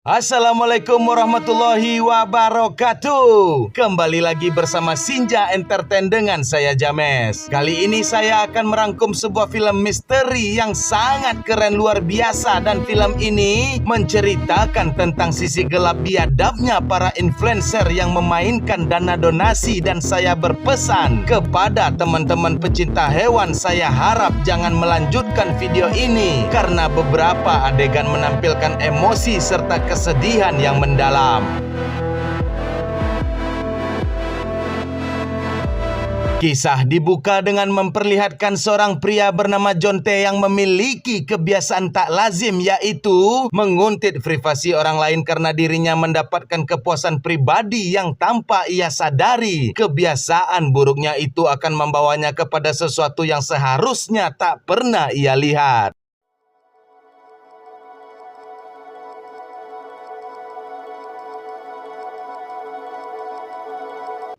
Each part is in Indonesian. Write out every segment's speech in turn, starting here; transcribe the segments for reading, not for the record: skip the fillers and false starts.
Assalamualaikum warahmatullahi wabarakatuh. Kembali lagi bersama Sinja Entertain dengan saya James. Kali ini saya akan merangkum sebuah film misteri yang sangat keren luar biasa. Dan film ini menceritakan tentang sisi gelap biadabnya para influencer yang memainkan dana donasi. Dan saya berpesan kepada teman-teman pecinta hewan, saya harap jangan melanjutkan video ini karena beberapa adegan menampilkan emosi serta kesedihan yang mendalam. Kisah dibuka dengan memperlihatkan seorang pria bernama John T yang memiliki kebiasaan tak lazim, yaitu menguntit privasi orang lain karena dirinya mendapatkan kepuasan pribadi yang tanpa ia sadari. Kebiasaan buruknya itu akan membawanya kepada sesuatu yang seharusnya tak pernah ia lihat.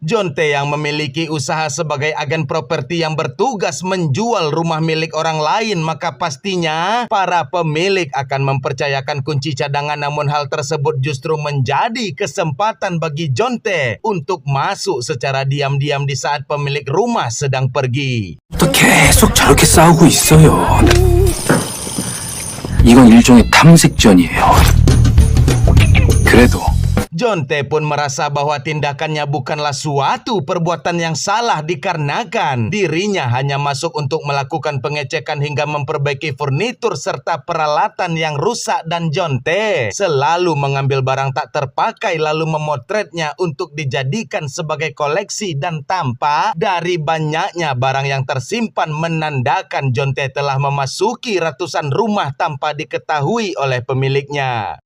John T yang memiliki usaha sebagai agen properti yang bertugas menjual rumah milik orang lain, maka pastinya para pemilik akan mempercayakan kunci cadangan. Namun hal tersebut justru menjadi kesempatan bagi John T untuk masuk secara diam-diam di saat pemilik rumah sedang pergi. 또 계속 저렇게 싸우고 있어요. 이건 일종의 탐색전이에요. 그래도 John T pun merasa bahwa tindakannya bukanlah suatu perbuatan yang salah dikarenakan dirinya hanya masuk untuk melakukan pengecekan hingga memperbaiki furnitur serta peralatan yang rusak, dan John T selalu mengambil barang tak terpakai lalu memotretnya untuk dijadikan sebagai koleksi, dan tampak dari banyaknya barang yang tersimpan menandakan John T telah memasuki ratusan rumah tanpa diketahui oleh pemiliknya.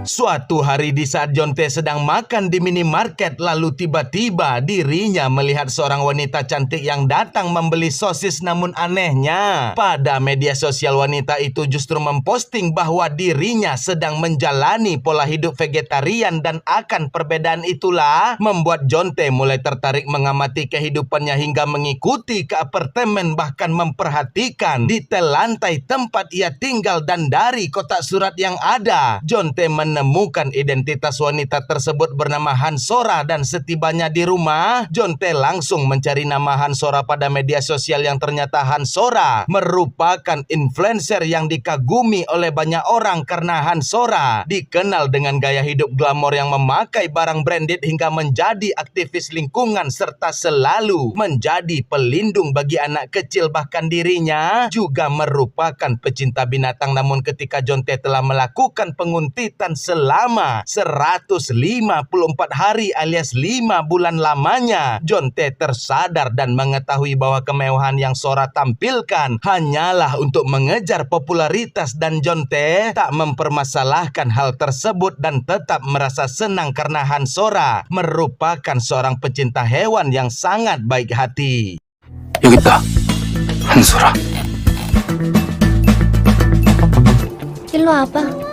Suatu hari di saat John T sedang makan di minimarket, lalu tiba-tiba dirinya melihat seorang wanita cantik yang datang membeli sosis. Namun anehnya, pada media sosial wanita itu justru memposting bahwa dirinya sedang menjalani pola hidup vegetarian, dan akan perbedaan itulah membuat John T mulai tertarik mengamati kehidupannya hingga mengikuti ke apartemen, bahkan memperhatikan detail lantai tempat ia tinggal. Dan dari kotak surat yang ada, John T menemukan identitas wanita tersebut bernama Hansora. Dan setibanya di rumah, John T langsung mencari nama Hansora pada media sosial yang ternyata Hansora merupakan influencer yang dikagumi oleh banyak orang karena Hansora dikenal dengan gaya hidup glamor yang memakai barang branded hingga menjadi aktivis lingkungan serta selalu menjadi pelindung bagi anak kecil. Bahkan dirinya juga merupakan pecinta binatang. Namun ketika John T telah melakukan penguntitan selama 154 hari alias 5 bulan lamanya, John T tersadar dan mengetahui bahwa kemewahan yang Sora tampilkan hanyalah untuk mengejar popularitas, dan John T tak mempermasalahkan hal tersebut dan tetap merasa senang karena Hansora merupakan seorang pecinta hewan yang sangat baik hati. 여기 있다. 한솔아. 일로 와봐.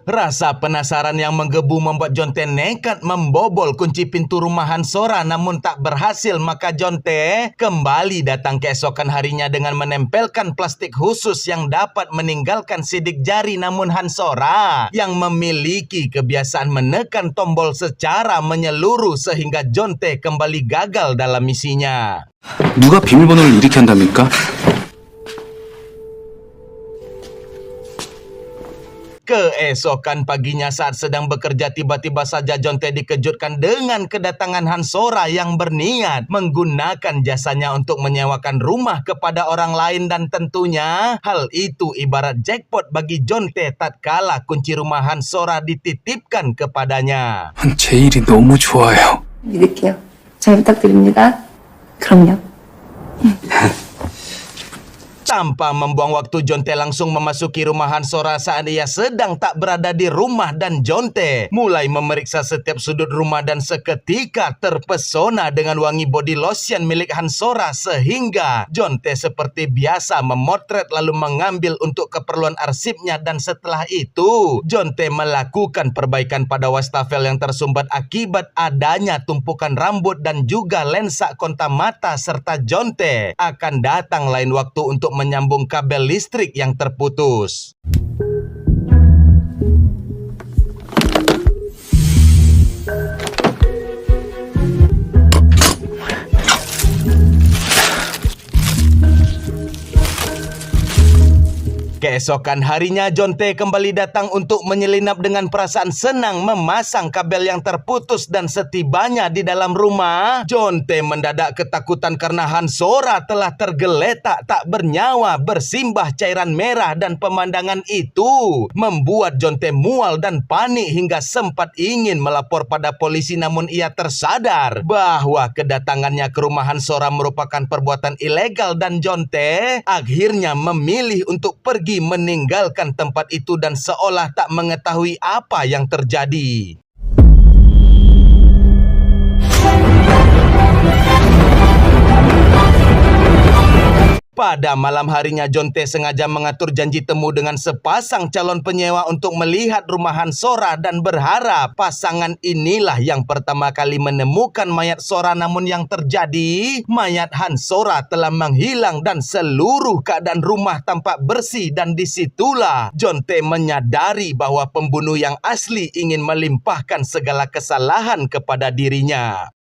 Rasa penasaran yang menggebu membuat John T nekat membobol kunci pintu rumah Hansora, namun tak berhasil. Maka John T kembali datang keesokan harinya dengan menempelkan plastik khusus yang dapat meninggalkan sidik jari. Namun Hansora yang memiliki kebiasaan menekan tombol secara menyeluruh sehingga John T kembali gagal dalam misinya. 누가 비밀번호를 이렇게 한답니까? Keesokan paginya saat sedang bekerja, tiba-tiba saja John T dikejutkan dengan kedatangan Hansora yang berniat menggunakan jasanya untuk menyewakan rumah kepada orang lain. Dan tentunya hal itu ibarat jackpot bagi John T tatkala kunci rumah Hansora dititipkan kepadanya. 제 일이 너무 좋아요. 믿을게요. 잘 부탁드립니다. 그럼요. Tanpa membuang waktu, Jonte langsung memasuki rumah Hansora saat ia sedang tak berada di rumah dan Jonte mulai memeriksa setiap sudut rumah dan seketika terpesona dengan wangi body lotion milik Hansora sehingga Jonte seperti biasa memotret lalu mengambil untuk keperluan arsipnya dan setelah itu Jonte melakukan perbaikan pada wastafel yang tersumbat akibat adanya tumpukan rambut dan juga lensa kontak mata serta Jonte akan datang lain waktu untuk menyambung kabel listrik yang terputus. Keesokan harinya, Jonte kembali datang untuk menyelinap dengan perasaan senang memasang kabel yang terputus dan setibanya di dalam rumah, Jonte mendadak ketakutan karena Hansora telah tergeletak tak bernyawa bersimbah cairan merah dan pemandangan itu membuat Jonte mual dan panik hingga sempat ingin melapor pada polisi namun ia tersadar bahwa kedatangannya ke rumah Hansora merupakan perbuatan ilegal dan Jonte akhirnya memilih untuk pergi meninggalkan tempat itu dan seolah tak mengetahui apa yang terjadi. Pada malam harinya, Jonte sengaja mengatur janji temu dengan sepasang calon penyewa untuk melihat rumah Hansora dan berharap pasangan inilah yang pertama kali menemukan mayat Sora, namun yang terjadi, mayat Hansora telah menghilang dan seluruh keadaan rumah tampak bersih dan disitulah Jonte menyadari bahwa pembunuh yang asli ingin melimpahkan segala kesalahan kepada dirinya.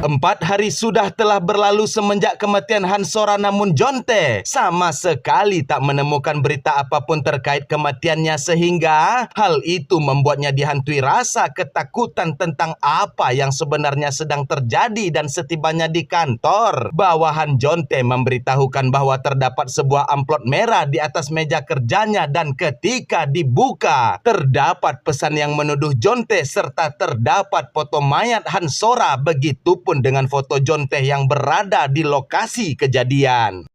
4 hari sudah telah berlalu semenjak kematian Hansora, namun Jonte sama sekali tak menemukan berita apapun terkait kematiannya sehingga hal itu membuatnya dihantui rasa ketakutan tentang apa yang sebenarnya sedang terjadi. Dan setibanya di kantor, bawahan Jonte memberitahukan bahwa terdapat sebuah amplop merah di atas meja kerjanya dan ketika dibuka terdapat pesan yang menuduh Jonte serta terdapat foto mayat Hansora, begitupun dengan foto Jonte yang berada di lokasi kejadian.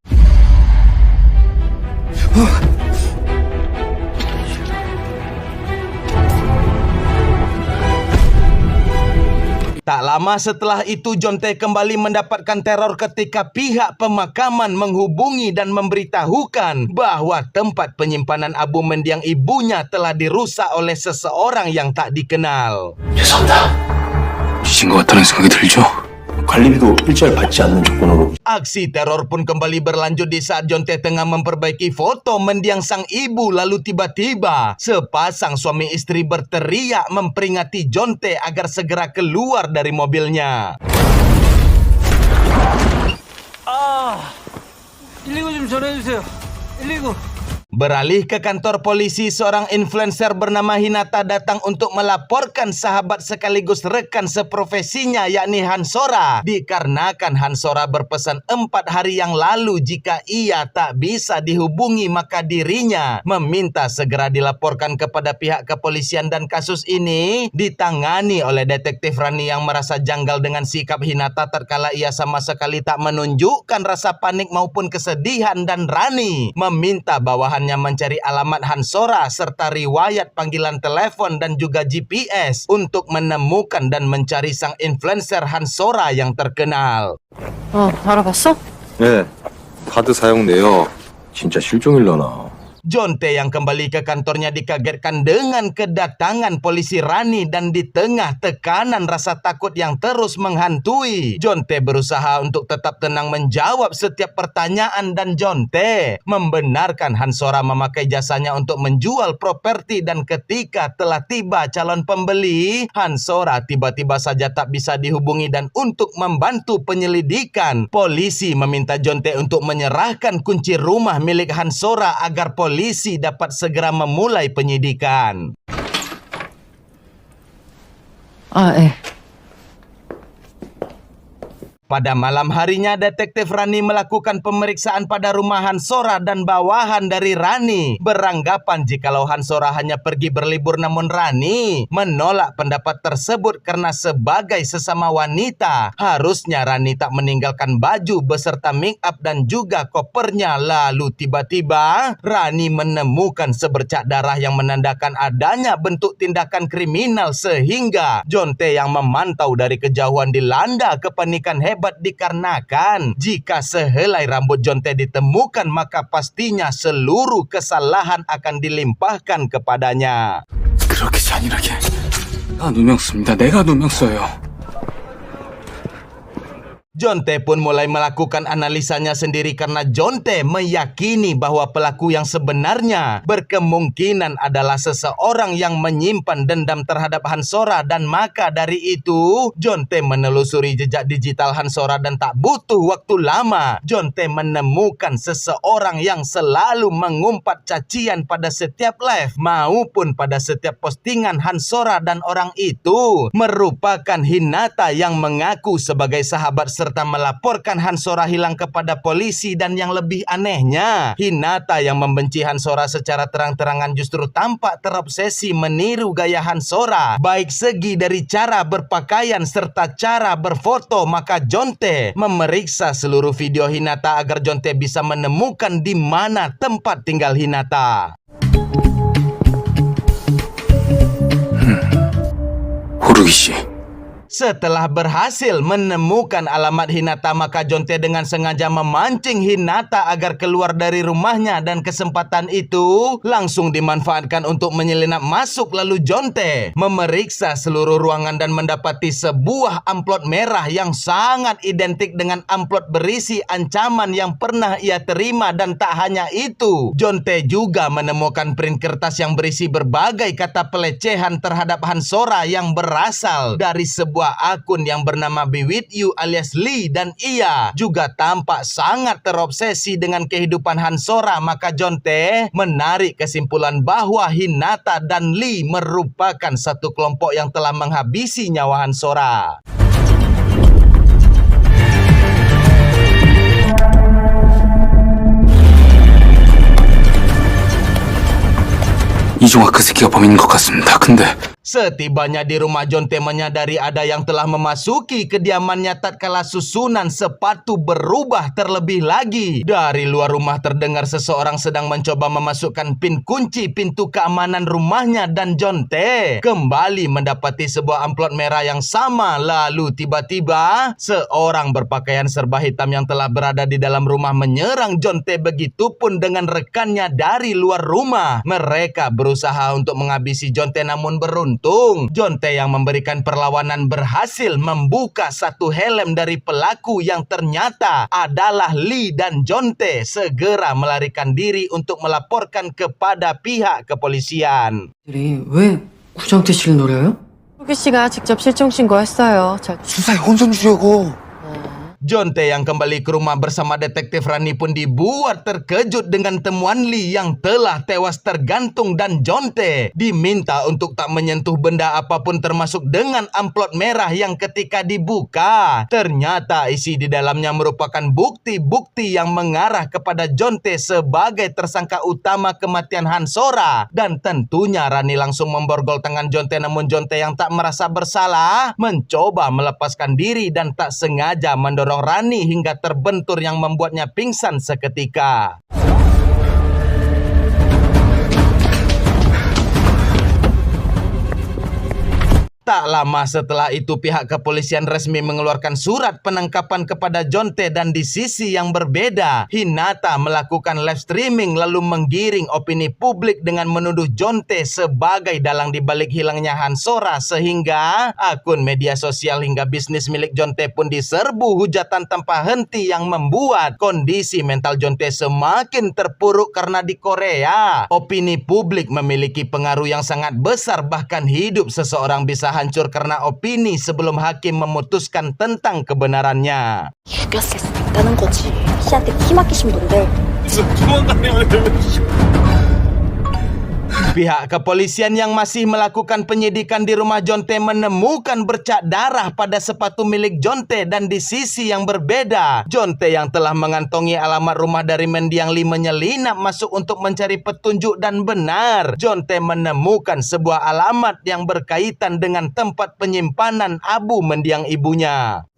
Tak lama setelah itu, Jonte kembali mendapatkan teror ketika pihak pemakaman menghubungi dan memberitahukan bahwa tempat penyimpanan abu mendiang ibunya telah dirusak oleh seseorang yang tak dikenal. 죄송합니다. 뒤진 것 같다는 생각이 들죠? 관리비도 일절 받지 않는 조건으로. Aksi teror pun kembali berlanjut di saat Jonte tengah memperbaiki foto mendiang sang ibu, lalu tiba-tiba sepasang suami istri berteriak memperingati Jonte agar segera keluar dari mobilnya. 119 좀 전해주세요. 119. Beralih ke kantor polisi, seorang influencer bernama Hinata datang untuk melaporkan sahabat sekaligus rekan seprofesinya yakni Hansora, dikarenakan Hansora berpesan 4 hari yang lalu jika ia tak bisa dihubungi maka dirinya meminta segera dilaporkan kepada pihak kepolisian dan kasus ini ditangani oleh detektif Rani yang merasa janggal dengan sikap Hinata tatkala ia sama sekali tak menunjukkan rasa panik maupun kesedihan, dan Rani meminta bawahan mencari alamat Hansora serta riwayat panggilan telepon dan juga GPS untuk menemukan dan mencari sang influencer Hansora yang terkenal. 알아봤어? 네, 카드 사용 내역 진짜 실종일러나. Jonte yang kembali ke kantornya dikagetkan dengan kedatangan polisi Rani dan di tengah tekanan rasa takut yang terus menghantui, Jonte berusaha untuk tetap tenang menjawab setiap pertanyaan dan Jonte membenarkan Hansora memakai jasanya untuk menjual properti, dan ketika telah tiba calon pembeli, Hansora tiba-tiba saja tak bisa dihubungi dan untuk membantu penyelidikan, polisi meminta Jonte untuk menyerahkan kunci rumah milik Hansora agar polisi dapat segera memulai penyidikan. 아, 예. Pada malam harinya, Detektif Rani melakukan pemeriksaan pada rumah Hansora dan bawahan dari Rani. Beranggapan jikalau Hansora hanya pergi berlibur, namun Rani menolak pendapat tersebut karena sebagai sesama wanita, harusnya Rani tak meninggalkan baju beserta make up dan juga kopernya. Lalu tiba-tiba Rani menemukan sebercak darah yang menandakan adanya bentuk tindakan kriminal, sehingga Jonte yang memantau dari kejauhan dilanda kepanikan hebat dikarenakan jika sehelai rambut Jonte ditemukan maka pastinya seluruh kesalahan akan dilimpahkan kepadanya. 그렇게 잔인하게. 내가 누명 씁니다. 내가 누명 써요. Jonte pun mulai melakukan analisanya sendiri karena Jonte meyakini bahwa pelaku yang sebenarnya berkemungkinan adalah seseorang yang menyimpan dendam terhadap Hansora, dan maka dari itu Jonte menelusuri jejak digital Hansora dan tak butuh waktu lama Jonte menemukan seseorang yang selalu mengumpat cacian pada setiap live maupun pada setiap postingan Hansora, dan orang itu merupakan Hinata yang mengaku sebagai sahabat serta melaporkan Hansora hilang kepada polisi. Dan yang lebih anehnya, Hinata yang membenci Hansora secara terang-terangan justru tampak terobsesi meniru gaya Hansora, baik segi dari cara berpakaian serta cara berfoto. Maka Jonte memeriksa seluruh video Hinata agar Jonte bisa menemukan di mana tempat tinggal Hinata. 호루기 씨. Setelah berhasil menemukan alamat Hinata, maka Jonte dengan sengaja memancing Hinata agar keluar dari rumahnya, dan kesempatan itu langsung dimanfaatkan untuk menyelinap masuk. Lalu Jonte memeriksa seluruh ruangan dan mendapati sebuah amplop merah yang sangat identik dengan amplop berisi ancaman yang pernah ia terima. Dan tak hanya itu, Jonte juga menemukan print kertas yang berisi berbagai kata pelecehan terhadap Hansora yang berasal dari sebuah akun yang bernama Be With You alias Lee, dan ia juga tampak sangat terobsesi dengan kehidupan Hansora. Maka Jonte menarik kesimpulan bahwa Hinata dan Lee merupakan satu kelompok yang telah menghabisi nyawa Hansora. 이종학 그 새끼가 범인인 것 같습니다. 근데 Setibanya di rumah, Jonte menyadari ada yang telah memasuki kediamannya tatkala susunan sepatu berubah terlebih lagi. Dari luar rumah terdengar seseorang sedang mencoba memasukkan pin kunci pintu keamanan rumahnya, dan Jonte kembali mendapati sebuah amplop merah yang sama. Lalu tiba-tiba seorang berpakaian serba hitam yang telah berada di dalam rumah menyerang Jonte, begitupun dengan rekannya dari luar rumah. Mereka berusaha untuk menghabisi Jonte, namun beruntung Jonte yang memberikan perlawanan berhasil membuka satu helm dari pelaku yang ternyata adalah Lee, dan Jonte segera melarikan diri untuk melaporkan kepada pihak kepolisian. 왜 구정태 씨를 노려요? 호기 씨가 직접 실종 신고했어요. 수사에 혼선 주려고. Jonte yang kembali ke rumah bersama Detektif Rani pun dibuat terkejut dengan temuan Lee yang telah tewas tergantung, dan Jonte diminta untuk tak menyentuh benda apapun termasuk dengan amplop merah yang ketika dibuka ternyata isi di dalamnya merupakan bukti-bukti yang mengarah kepada Jonte sebagai tersangka utama kematian Hansora. Dan tentunya Rani langsung memborgol tangan Jonte, namun Jonte yang tak merasa bersalah mencoba melepaskan diri dan tak sengaja mendorong Rani hingga terbentur yang membuatnya pingsan seketika. Tak lama setelah itu pihak kepolisian resmi mengeluarkan surat penangkapan kepada Jonte, dan di sisi yang berbeda Hinata melakukan live streaming lalu menggiring opini publik dengan menuduh Jonte sebagai dalang dibalik hilangnya Hansora, sehingga akun media sosial hingga bisnis milik Jonte pun diserbu hujatan tanpa henti yang membuat kondisi mental Jonte semakin terpuruk. Karena di Korea opini publik memiliki pengaruh yang sangat besar, bahkan hidup seseorang bisa hancur karena opini sebelum hakim memutuskan tentang kebenarannya. 죽였을 수도 있다는 거지. 씨한테 키 막히신 분들. 무슨 도망가려고 Pihak kepolisian yang masih melakukan penyidikan di rumah Jonte menemukan bercak darah pada sepatu milik Jonte, dan di sisi yang berbeda, Jonte yang telah mengantongi alamat rumah dari mendiang Lee menyelinap masuk untuk mencari petunjuk, dan benar, Jonte menemukan sebuah alamat yang berkaitan dengan tempat penyimpanan abu mendiang ibunya.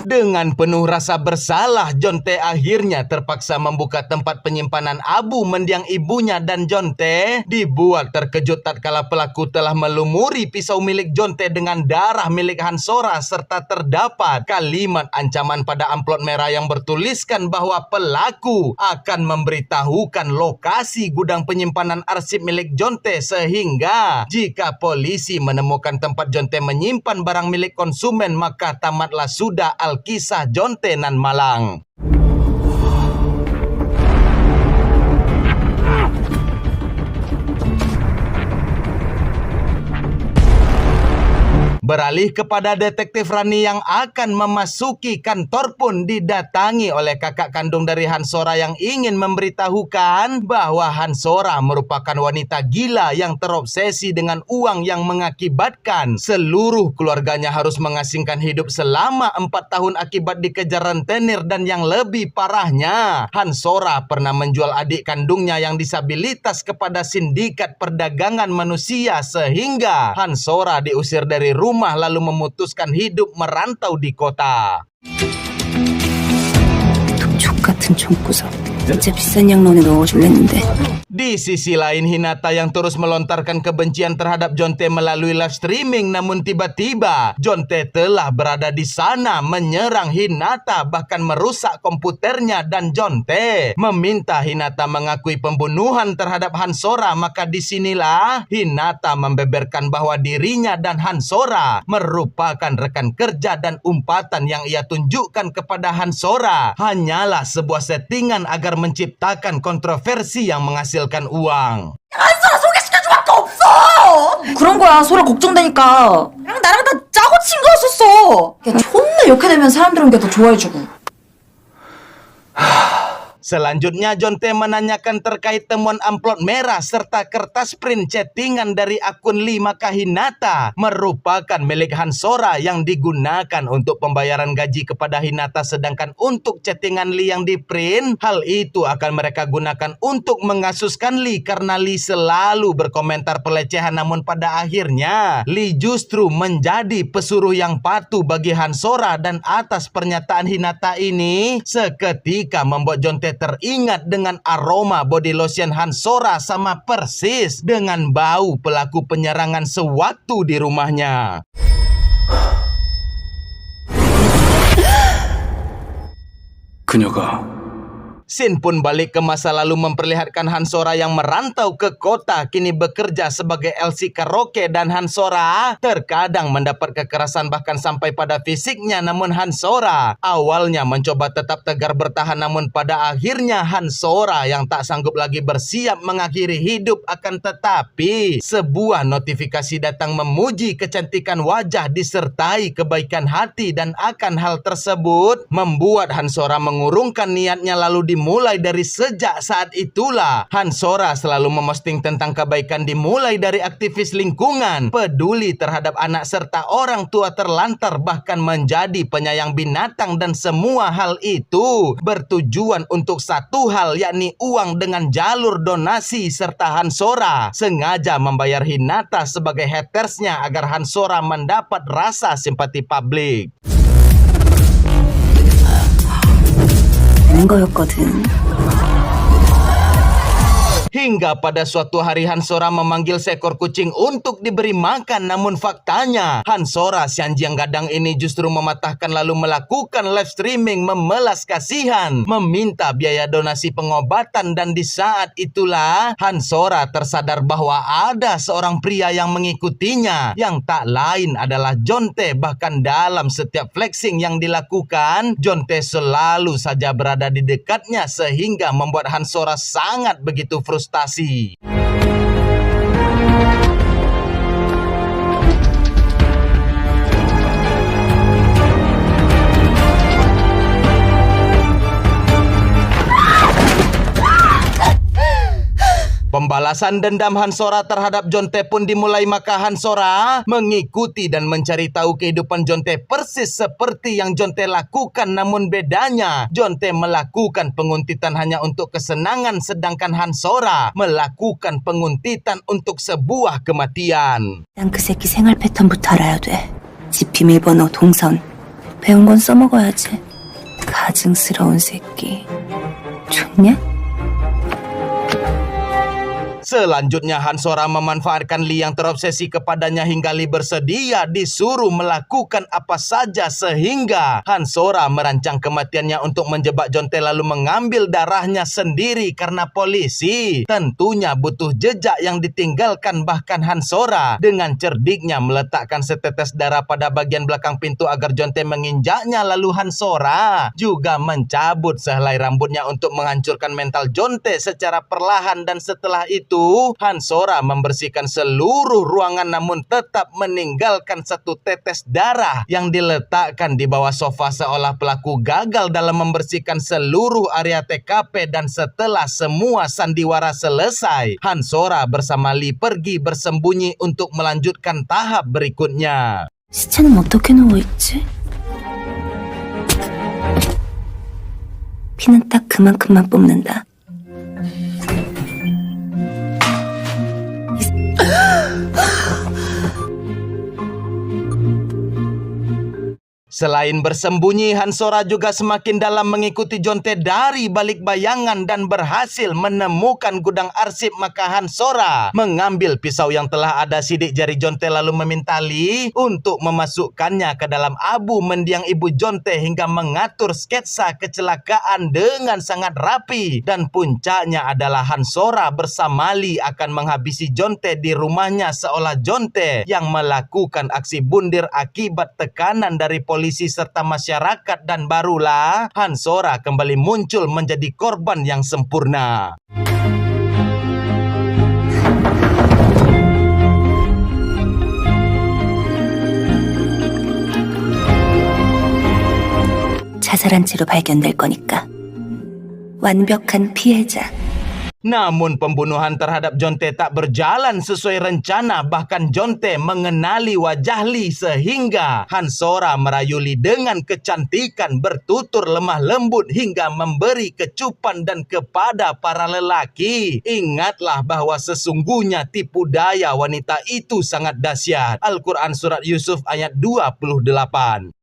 Dengan penuh rasa bersalah, Jonte akhirnya terpaksa membuka tempat penyimpanan abu mendiang ibunya, dan Jonte dibuat terkejut tatkala pelaku telah melumuri pisau milik Jonte dengan darah milik Hansora, serta terdapat kalimat ancaman pada amplop merah yang bertuliskan bahwa pelaku akan memberitahukan lokasi gudang penyimpanan arsip milik Jonte, sehingga jika polisi menemukan tempat Jonte menyimpan barang milik konsumen, maka tamatlah sudah Alkisah Jonte nan malang. Beralih kepada detektif Rani yang akan memasuki kantor pun didatangi oleh kakak kandung dari Hansora yang ingin memberitahukan bahwa Hansora merupakan wanita gila yang terobsesi dengan uang yang mengakibatkan seluruh keluarganya harus mengasingkan hidup selama 4 tahun akibat dikejar rentenir, dan yang lebih parahnya, Hansora pernah menjual adik kandungnya yang disabilitas kepada sindikat perdagangan manusia, sehingga Hansora diusir dari rumah lalu memutuskan hidup merantau di kota. 족같은 총구석. 진짜 비싼 양론에 넣어줄랬는데. Di sisi lain, Hinata yang terus melontarkan kebencian terhadap Jonte melalui live streaming, namun tiba-tiba Jonte telah berada di sana menyerang Hinata, bahkan merusak komputernya, dan Jonte meminta Hinata mengakui pembunuhan terhadap Hansora. Maka disinilah Hinata membeberkan bahwa dirinya dan Hansora merupakan rekan kerja, dan umpatan yang ia tunjukkan kepada Hansora hanyalah sebuah settingan agar menciptakan kontroversi yang menghasilkan uang. 한솔아 소개시켜줄 수밖에 없어. 그런 거야. 소라 걱정되니까. 나랑 다 짜고 친 거였었어. 야, 존나 욕해내면 사람들은 게 더 좋아해주고. Selanjutnya, Jonte menanyakan terkait temuan amplop merah serta kertas print chattingan dari akun Lee. Maka Hinata merupakan milik Hansora yang digunakan untuk pembayaran gaji kepada Hinata, sedangkan untuk chattingan Lee yang di print, hal itu akan mereka gunakan untuk mengasuskan Lee karena Lee selalu berkomentar pelecehan. Namun pada akhirnya Lee justru menjadi pesuruh yang patuh bagi Hansora, dan atas pernyataan Hinata ini seketika membuat Jonte teringat dengan aroma body lotion Hansora sama persis dengan bau pelaku penyerangan sewaktu di rumahnya. 그녀가 Scene pun balik ke masa lalu memperlihatkan Hansora yang merantau ke kota kini bekerja sebagai LC karaoke, dan Hansora terkadang mendapat kekerasan bahkan sampai pada fisiknya. Namun Hansora awalnya mencoba tetap tegar bertahan, namun pada akhirnya Hansora yang tak sanggup lagi bersiap mengakhiri hidup. Akan tetapi sebuah notifikasi datang memuji kecantikan wajah disertai kebaikan hati, dan akan hal tersebut membuat Hansora mengurungkan niatnya. Lalu dimulai dari sejak saat itulah Hansora selalu memosting tentang kebaikan, dimulai dari aktivis lingkungan, peduli terhadap anak serta orang tua terlantar, bahkan menjadi penyayang binatang, dan semua hal itu bertujuan untuk satu hal, yakni uang dengan jalur donasi. Serta Hansora sengaja membayar Hinata sebagai hatersnya agar Hansora mendapat rasa simpati publik. 되는 거였거든. Hingga pada suatu hari Hansora memanggil seekor kucing untuk diberi makan. Namun faktanya Hansora si anjing gadang ini justru mematahkan lalu melakukan live streaming memelas kasihan, meminta biaya donasi pengobatan. Dan di saat itulah Hansora tersadar bahwa ada seorang pria yang mengikutinya, yang tak lain adalah Jonte. Bahkan dalam setiap flexing yang dilakukan, Jonte selalu saja berada di dekatnya, sehingga membuat Hansora sangat begitu frustasi. Balasan dendam Hansora terhadap Jonte pun dimulai, maka Hansora mengikuti dan mencari tahu kehidupan Jonte persis seperti yang Jonte lakukan, namun bedanya Jonte melakukan penguntitan hanya untuk kesenangan, sedangkan Hansora melakukan penguntitan untuk sebuah kematian. 난 그 새끼 생활 패턴부터 알아야 돼. 집 비밀번호, 동선. 배운 건 써먹어야지. 가증스러운 새끼. 좋냐? Selanjutnya Hansora memanfaatkan Lee yang terobsesi kepadanya hingga Lee bersedia disuruh melakukan apa saja, sehingga Hansora merancang kematiannya untuk menjebak Jonte lalu mengambil darahnya sendiri karena polisi tentunya butuh jejak yang ditinggalkan. Bahkan Hansora dengan cerdiknya meletakkan setetes darah pada bagian belakang pintu agar Jonte menginjaknya, lalu Hansora juga mencabut sehelai rambutnya untuk menghancurkan mental Jonte secara perlahan, dan setelah itu Hansora membersihkan seluruh ruangan namun tetap meninggalkan satu tetes darah yang diletakkan di bawah sofa, seolah pelaku gagal dalam membersihkan seluruh area TKP. Dan setelah semua sandiwara selesai, Hansora bersama Lee pergi bersembunyi untuk melanjutkan tahap berikutnya. 시체는 어떻게 누워있지? 피는 딱 그만큼만 뽑는다. Selain bersembunyi, Hansora juga semakin dalam mengikuti Jonte dari balik bayangan dan berhasil menemukan gudang arsip. Maka Hansora mengambil pisau yang telah ada sidik jari Jonte lalu meminta Lee untuk memasukkannya ke dalam abu mendiang ibu Jonte hingga mengatur sketsa kecelakaan dengan sangat rapi. Dan puncaknya adalah Hansora bersama Lee akan menghabisi Jonte di rumahnya, seolah Jonte yang melakukan aksi bundir akibat tekanan dari polisi serta masyarakat, dan barulah Hansora kembali muncul menjadi korban yang sempurna. 자살한 채로 발견될 거니까. 완벽한 피해자. Namun pembunuhan terhadap Jonte tak berjalan sesuai rencana. Bahkan Jonte mengenali wajah Lee sehingga Hansora merayu Lee dengan kecantikan, bertutur lemah lembut hingga memberi kecupan dan kepada para lelaki. Ingatlah bahwa sesungguhnya tipu daya wanita itu sangat dahsyat. Al-Quran Surat Yusuf ayat 28.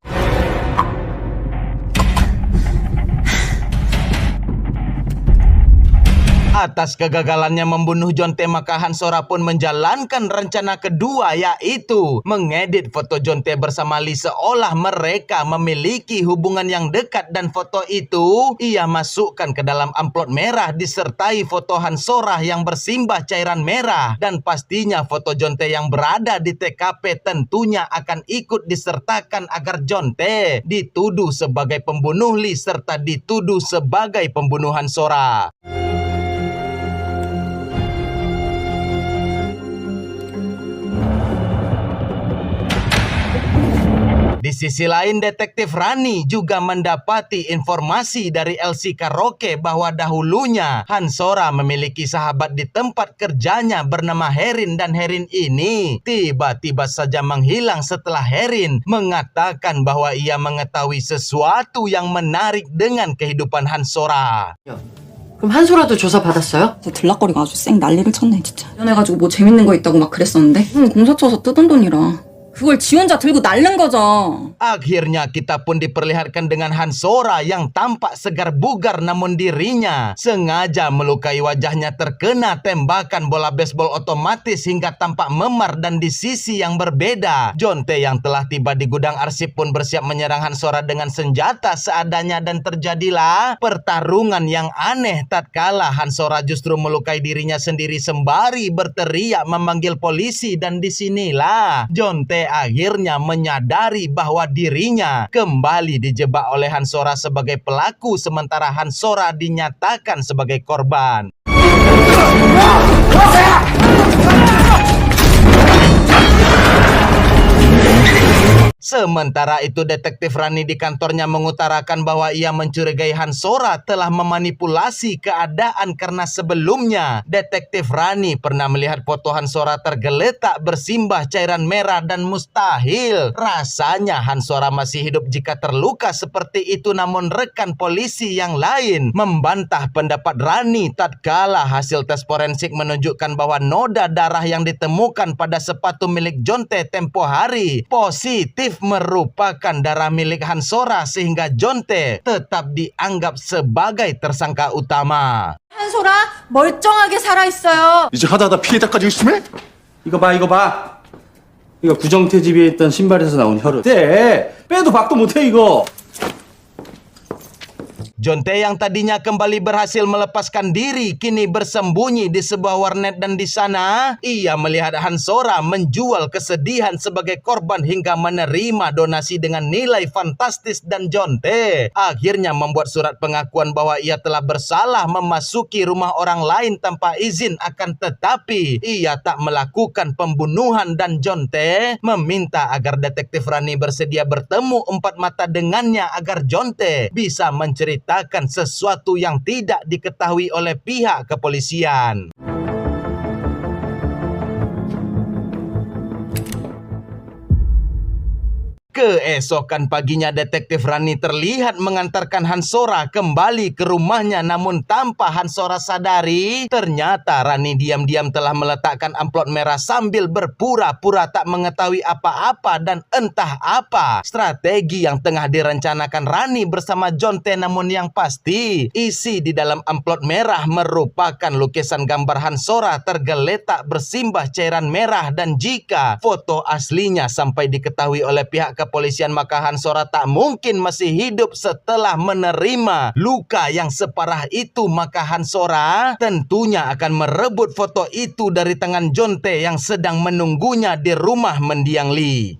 Atas kegagalannya membunuh Jonte, maka Hansora pun menjalankan rencana kedua, yaitu mengedit foto Jonte bersama Lee seolah mereka memiliki hubungan yang dekat, dan foto itu ia masukkan ke dalam amplop merah disertai foto Hansora yang bersimbah cairan merah. Dan pastinya foto Jonte yang berada di TKP tentunya akan ikut disertakan agar Jonte dituduh sebagai pembunuh Lee serta dituduh sebagai pembunuh Hansora. Di sisi lain, detektif Rani juga mendapati informasi dari LC Karaoke bahwa dahulunya Hansora memiliki sahabat di tempat kerjanya bernama Herin, dan Herin ini tiba-tiba saja menghilang setelah Herin mengatakan bahwa ia mengetahui sesuatu yang menarik dengan kehidupan Hansora. 그럼 한소라도 조사 받았어요? 들락거리가 아주 쌩 난리를 쳤네 진짜. 연애가지고 뭐 재밌는 거 있다고 막 그랬었는데 공사 쳐서 뜯은 돈이라 그걸 지 혼자 들고 날른 거죠. Akhirnya kita pun diperlihatkan dengan Hansora yang tampak segar bugar, namun dirinya sengaja melukai wajahnya terkena tembakan bola baseball otomatis hingga tampak memar. Dan di sisi yang berbeda, Jonte yang telah tiba di gudang arsip pun bersiap menyerang Hansora dengan senjata seadanya, dan terjadilah pertarungan yang aneh tatkala Hansora justru melukai dirinya sendiri sembari berteriak memanggil polisi. Dan disinilah Jonte akhirnya menyadari bahwa dirinya kembali dijebak oleh Hansora sebagai pelaku, sementara Hansora dinyatakan sebagai korban. Sementara itu detektif Rani di kantornya mengutarakan bahwa ia mencurigai Hansora telah memanipulasi keadaan karena sebelumnya detektif Rani pernah melihat foto Hansora tergeletak bersimbah cairan merah dan mustahil rasanya Hansora masih hidup jika terluka seperti itu. Namun rekan polisi yang lain membantah pendapat Rani tatkala hasil tes forensik menunjukkan bahwa noda darah yang ditemukan pada sepatu milik Jonte tempo hari positif merupakan darah milik Hansora sehingga Jonte tetap dianggap sebagai tersangka utama. 한솔아 멀쩡하게 살아있어요. 이제 하다 피해자까지 의심해? 이거 봐, 이거 봐. 이거 구정태 집에 있던 신발에서 나온 혈흔. 빼도 박도 못해, 이거. Jonte yang tadinya kembali berhasil melepaskan diri kini bersembunyi di sebuah warnet dan di sana ia melihat Hansora menjual kesedihan sebagai korban hingga menerima donasi dengan nilai fantastis dan Jonte akhirnya membuat surat pengakuan bahwa ia telah bersalah memasuki rumah orang lain tanpa izin, akan tetapi ia tak melakukan pembunuhan dan Jonte meminta agar detektif Rani bersedia bertemu empat mata dengannya agar Jonte bisa menceritakan sesuatu yang tidak diketahui oleh pihak kepolisian. Keesokan paginya detektif Rani terlihat mengantarkan Hansora kembali ke rumahnya, namun tanpa Hansora sadari ternyata Rani diam-diam telah meletakkan amplop merah sambil berpura-pura tak mengetahui apa-apa dan entah apa strategi yang tengah direncanakan Rani bersama Jonte. Namun yang pasti isi di dalam amplop merah merupakan lukisan gambar Hansora tergeletak bersimbah cairan merah, dan jika foto aslinya sampai diketahui oleh pihak kepolisian maka Hansora tak mungkin masih hidup setelah menerima luka yang separah itu. Maka Hansora tentunya akan merebut foto itu dari tangan Jonte yang sedang menunggunya di rumah mendiang Lee.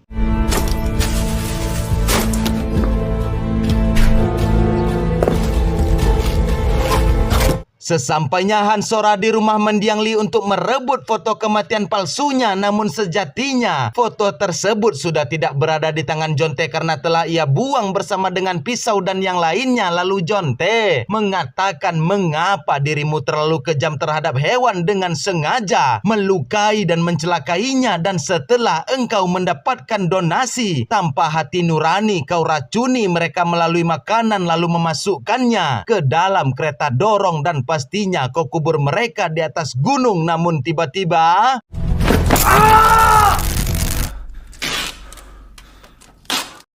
Sesampainya Hansora di rumah mendiang Lee untuk merebut foto kematian palsunya, namun sejatinya foto tersebut sudah tidak berada di tangan Jonte karena telah ia buang bersama dengan pisau dan yang lainnya. Lalu Jonte mengatakan, mengapa dirimu terlalu kejam terhadap hewan dengan sengaja melukai dan mencelakainya, dan setelah engkau mendapatkan donasi tanpa hati nurani kau racuni mereka melalui makanan lalu memasukkannya ke dalam kereta dorong dan pastinya kau kubur mereka di atas gunung. Namun tiba-tiba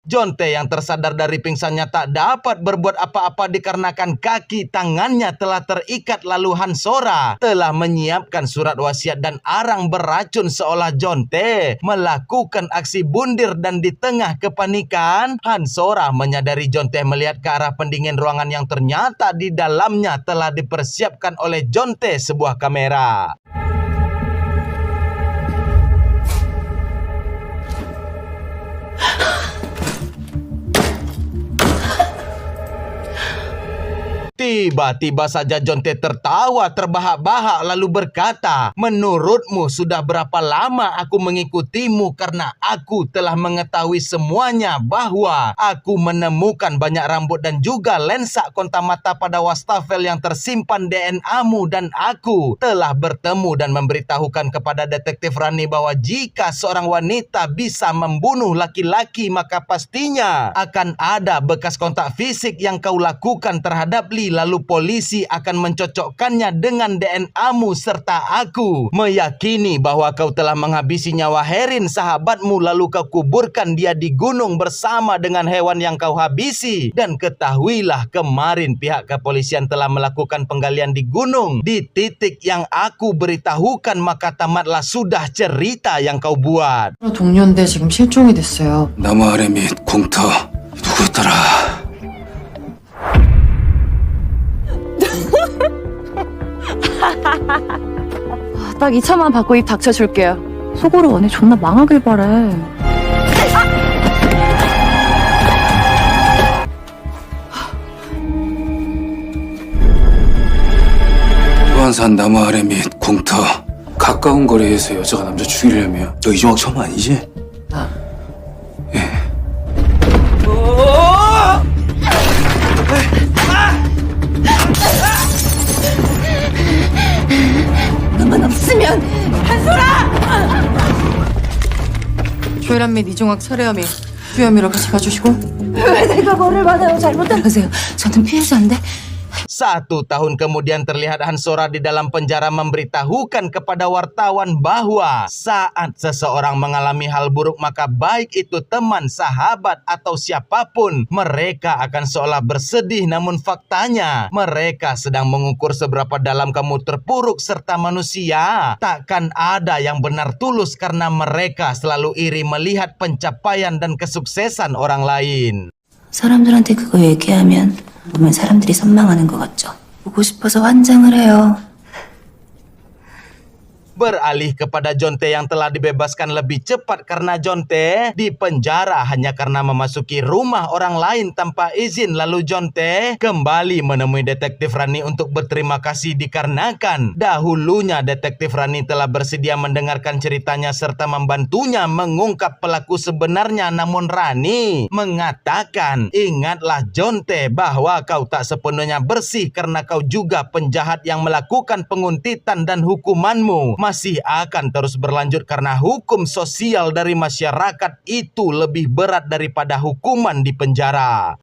Jonte yang tersadar dari pingsannya tak dapat berbuat apa-apa dikarenakan kaki tangannya telah terikat. Lalu Hansora telah menyiapkan surat wasiat dan arang beracun seolah Jonte melakukan aksi bundir, dan di tengah kepanikan Hansora menyadari Jonte melihat ke arah pendingin ruangan yang ternyata di dalamnya telah dipersiapkan oleh Jonte sebuah kamera. Tiba-tiba saja Jonte tertawa terbahak-bahak lalu berkata, menurutmu sudah berapa lama aku mengikutimu? Karena aku telah mengetahui semuanya bahwa aku menemukan banyak rambut dan juga lensa kontak mata pada wastafel yang tersimpan DNA-mu, dan aku telah bertemu dan memberitahukan kepada detektif Rani bahwa jika seorang wanita bisa membunuh laki-laki maka pastinya akan ada bekas kontak fisik yang kau lakukan terhadap Lee. Lalu polisi akan mencocokkannya dengan DNA-mu, serta aku meyakini bahwa kau telah menghabisi nyawa Herin sahabatmu lalu kau kuburkan dia di gunung bersama dengan hewan yang kau habisi. Dan ketahuilah kemarin pihak kepolisian telah melakukan penggalian di gunung di titik yang aku beritahukan, maka tamatlah sudah cerita yang kau buat. 동료인데 지금 실종이 됐어요. 나무 아래 및 공터 누구였더라? 딱 2차만 받고 입 닥쳐줄게요. 속으로 언니 존나 망하길 바래. 수안산 나무 아래 및 공터 가까운 거리에서 여자가 남자 죽이려며 너 이종학 처음 아니지? 나. 예. 뇌질환 및 이종학 철회염이 주염이라 같이 봐주시고. 그러세요. 저는 피해자인데. 1 tahun kemudian terlihat Hansora di dalam penjara memberitahukan kepada wartawan bahwa saat seseorang mengalami hal buruk maka baik itu teman, sahabat atau siapapun, mereka akan seolah bersedih, namun faktanya mereka sedang mengukur seberapa dalam kamu terpuruk serta manusia. Takkan ada yang benar tulus karena mereka selalu iri melihat pencapaian dan kesuksesan orang lain. 사람들한테 그거 얘기하면 보면 사람들이 선망하는 것 같죠. 보고 싶어서 환장을 해요. Beralih kepada Jonte yang telah dibebaskan lebih cepat karena Jonte dipenjara hanya karena memasuki rumah orang lain tanpa izin. Lalu Jonte kembali menemui Detektif Rani untuk berterima kasih dikarenakan dahulunya Detektif Rani telah bersedia mendengarkan ceritanya serta membantunya mengungkap pelaku sebenarnya. Namun Rani mengatakan, ingatlah Jonte bahwa kau tak sepenuhnya bersih karena kau juga penjahat yang melakukan penguntitan dan hukumanmu masih akan terus berlanjut karena hukum sosial dari masyarakat itu lebih berat daripada hukuman di penjara.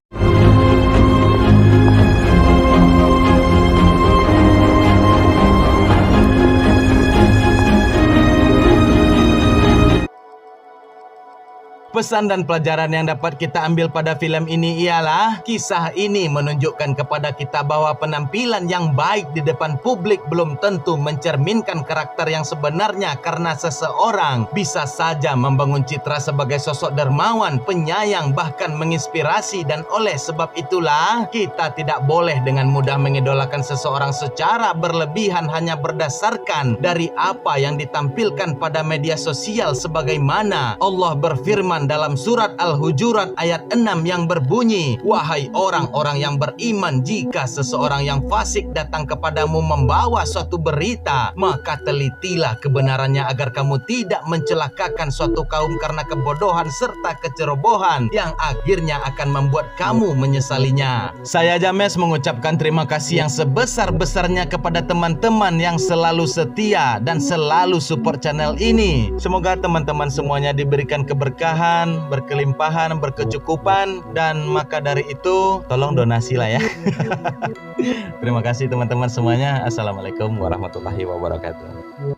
Pesan dan pelajaran yang dapat kita ambil pada film ini ialah kisah ini menunjukkan kepada kita bahwa penampilan yang baik di depan publik belum tentu mencerminkan karakter yang sebenarnya, karena seseorang bisa saja membangun citra sebagai sosok dermawan, penyayang, bahkan menginspirasi. Dan oleh sebab itulah kita tidak boleh dengan mudah mengidolakan seseorang secara berlebihan hanya berdasarkan dari apa yang ditampilkan pada media sosial, sebagaimana Allah berfirman dalam surat Al-Hujurat ayat 6 yang berbunyi, wahai orang-orang yang beriman, jika seseorang yang fasik datang kepadamu membawa suatu berita, maka telitilah kebenarannya agar kamu tidak mencelakakan suatu kaum karena kebodohan serta kecerobohan yang akhirnya akan membuat kamu menyesalinya. Saya James mengucapkan terima kasih yang sebesar-besarnya kepada teman-teman yang selalu setia dan selalu support channel ini. Semoga teman-teman semuanya diberikan keberkahan, berkelimpahan, berkecukupan, dan maka dari itu tolong donasi lah ya. Terima kasih teman-teman semuanya. Assalamualaikum warahmatullahi wabarakatuh.